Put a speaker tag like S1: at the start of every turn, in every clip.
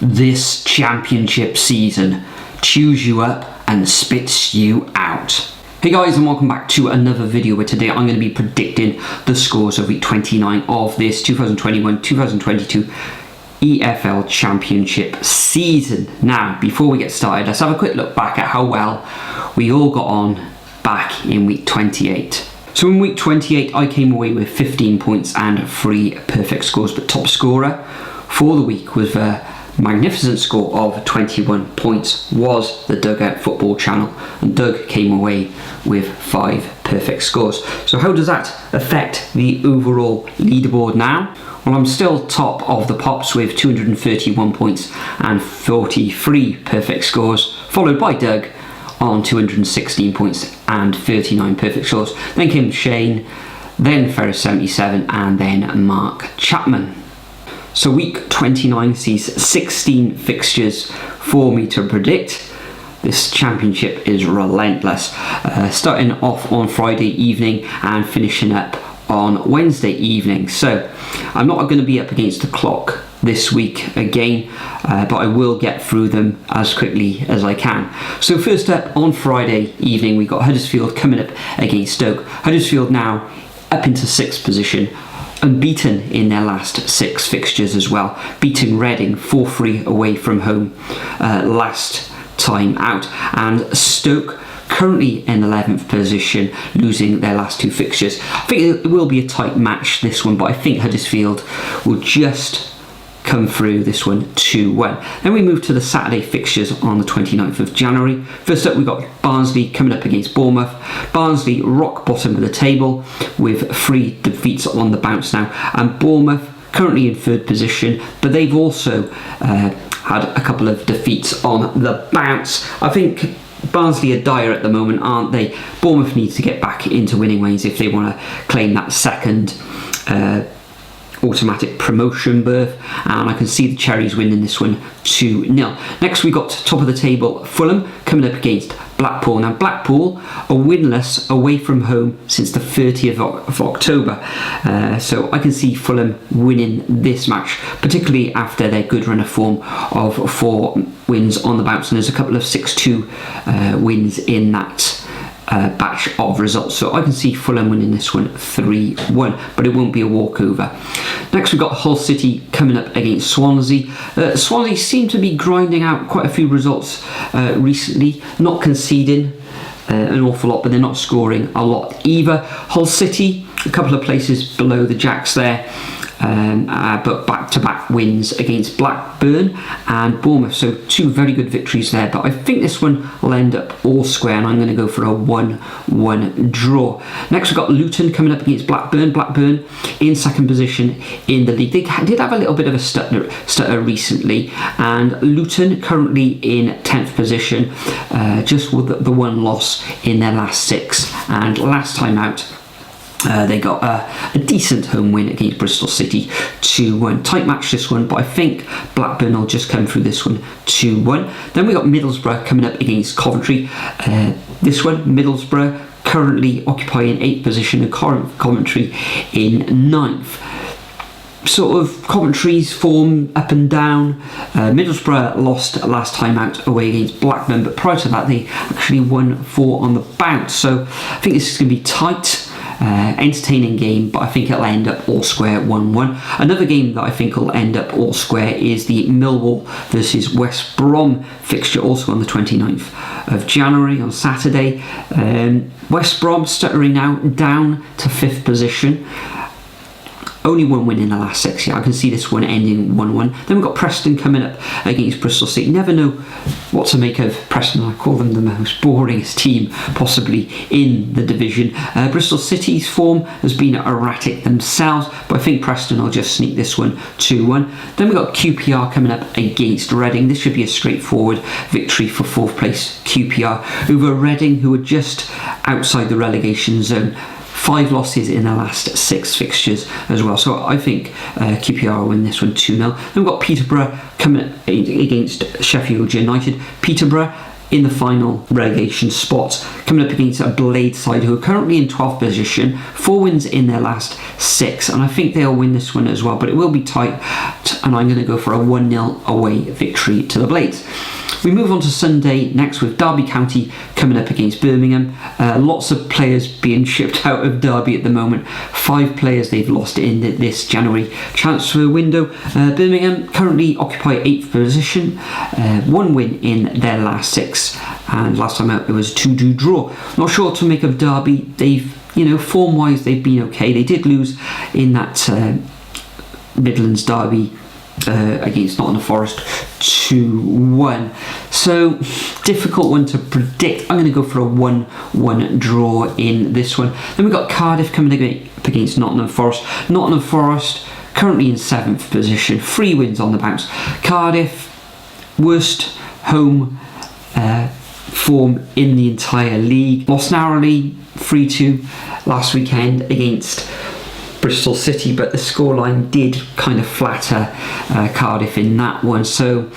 S1: This championship season chews you up and spits you out. Hey guys, and welcome back to another video where today I'm going to be predicting the scores of week 29 of this 2021-2022 EFL Championship season. Now, before we get started, let's have a quick look back at how well we all got on back in week 28. So in week 28, I came away with 15 points and 3 perfect scores, but top scorer for the week was a magnificent score of 21 points was the Dugout Football Channel, and Doug came away with 5 perfect scores. So how does that affect the overall leaderboard now? Well, I'm still top of the pops with 231 points and 43 perfect scores, followed by Doug on 216 points and 39 perfect scores. Then came Shane, then Ferris 77, and then Mark Chapman. So week 29 sees 16 fixtures for me to predict. This championship is relentless, starting off on Friday evening and finishing up on Wednesday evening. So I'm not going to be up against the clock this week again, but I will get through them as quickly as I can. So first up on Friday evening, we got Huddersfield coming up against Stoke. Huddersfield now up into 6th position, unbeaten in their last 6 fixtures as well, beating Reading 4-3 away from home last time out, and Stoke currently in 11th position, losing their last 2 fixtures. I think it will be a tight match, this one, but I think Huddersfield will just come through this one 2-1. Then we move to the Saturday fixtures on the 29th of January. First up, we've got Barnsley coming up against Bournemouth. Barnsley rock bottom of the table with 3 defeats on the bounce now, and Bournemouth currently in 3rd position, but they've also had a couple of defeats on the bounce. I think Barnsley are dire at the moment, aren't they? Bournemouth needs to get back into winning ways if they want to claim that second automatic promotion berth, and I can see the Cherries winning this one 2-0. Next we got top of the table Fulham coming up against Blackpool. Now Blackpool are winless away from home since the 30th of October, so I can see Fulham winning this match, particularly after their good run of form of 4 wins on the bounce, and there's a couple of 6-2 wins in that batch of results. So I can see Fulham winning this one 3-1, but it won't be a walkover. Next we've got Hull City coming up against Swansea. Swansea seem to be grinding out quite a few results recently, not conceding an awful lot, but they're not scoring a lot either. Hull City, a couple of places below the Jacks there, but back-to-back wins against Blackburn and Bournemouth, so 2 very good victories there, but I think this one will end up all square, and I'm going to go for a 1-1 draw. Next we've got Luton coming up against Blackburn. Blackburn in 2nd position in the league. They did have a little bit of a stutter recently, and Luton currently in 10th position, just with the 1 loss in their last 6, and last time out they got a decent home win against Bristol City 2-1. Tight match this one, but I think Blackburn will just come through this one 2-1. Then we got Middlesbrough coming up against Coventry. This one, Middlesbrough currently occupying 8th position and Coventry in 9th. Sort of Coventry's form up and down. Middlesbrough lost last time out away against Blackburn, but prior to that they actually won 4 on the bounce. So I think this is going to be tight. Entertaining game, but I think it'll end up all square 1-1. Another game that I think will end up all square is the Millwall versus West Brom fixture, also on the 29th of January on Saturday. West Brom stuttering now down to 5th position. Only 1 win in the last 6. Yeah, I can see this one ending 1-1. Then we've got Preston coming up against Bristol City. Never know what to make of Preston. I call them the most boringest team possibly in the division. Bristol City's form has been erratic themselves, but I think Preston will just sneak this one 2-1. Then we've got QPR coming up against Reading. This should be a straightforward victory for 4th place QPR over Reading, who are just outside the relegation zone. 5 losses in the last 6 fixtures as well, so I think QPR will win this one 2-0. Then we've got Peterborough coming against Sheff Utd. Peterborough in the final relegation spot, coming up against a Blade side who are currently in 12th position, 4 wins in their last 6, and I think they'll win this one as well, but it will be tight, and I'm going to go for a 1-0 away victory to the Blades. We move on to Sunday next with Derby County coming up against Birmingham. Lots of players being shipped out of Derby at the moment. 5 players they've lost in this January transfer window. Birmingham currently occupy 8th position, 1 win in their last 6, and last time out it was a 2-2 draw. Not sure what to make of Derby. They've, form-wise they've been okay. They did lose in that Midlands derby against Nottingham Forest 2-1, so difficult one to predict. I'm going to go for a 1-1 draw in this one. Then we've got Cardiff coming up against Nottingham Forest. Nottingham Forest currently in 7th position, 3 wins on the bounce. Cardiff, worst home form in the entire league. Lost narrowly 3-2 last weekend against Bristol City, but the scoreline did kind of flatter Cardiff in that one. So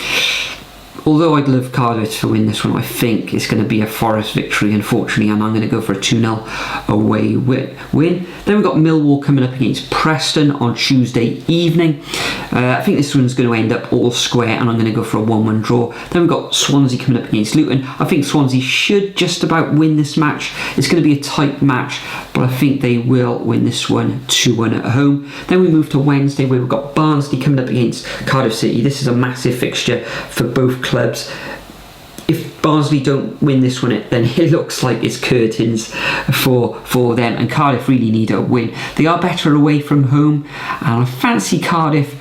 S1: although I'd love Cardiff to win this one, I think it's going to be a Forest victory, unfortunately, and I'm going to go for a 2-0 away win. Then we've got Millwall coming up against Preston on Tuesday evening. I think this one's going to end up all square, and I'm going to go for a 1-1 draw. Then we've got Swansea coming up against Luton. I think Swansea should just about win this match. It's going to be a tight match, but I think they will win this one 2-1 at home. Then we move to Wednesday, where we've got Barnsley coming up against Cardiff City. This is a massive fixture for both clubs. If Barnsley don't win this one, then it looks like it's curtains for them, and Cardiff really need a win. They are better away from home, and I fancy Cardiff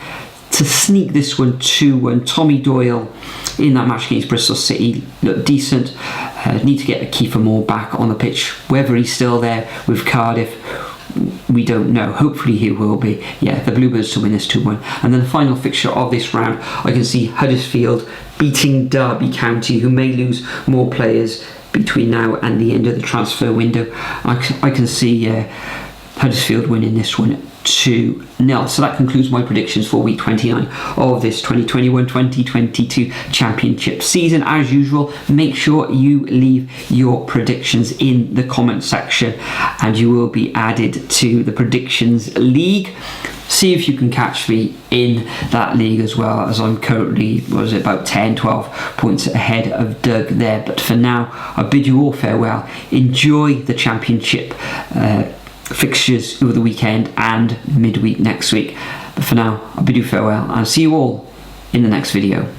S1: to sneak this one 2-1. Tommy Doyle in that match against Bristol City looked decent. Need to get Kiefer Moore back on the pitch. Whether he's still there with Cardiff, we don't know. Hopefully he will be. Yeah, the Bluebirds to win this 2-1. And then the final fixture of this round, I can see Huddersfield beating Derby County, who may lose more players between now and the end of the transfer window. I can see Huddersfield winning this one 2-0. So that concludes my predictions for week 29 of this 2021-2022 championship season. As usual, make sure you leave your predictions in the comment section, and you will be added to the predictions league. See if you can catch me in that league as well, as I'm currently, about 10-12 points ahead of Doug there. But for now, I bid you all farewell. Enjoy the championship fixtures over the weekend and midweek next week. But for now, I bid you farewell, and I'll see you all in the next video.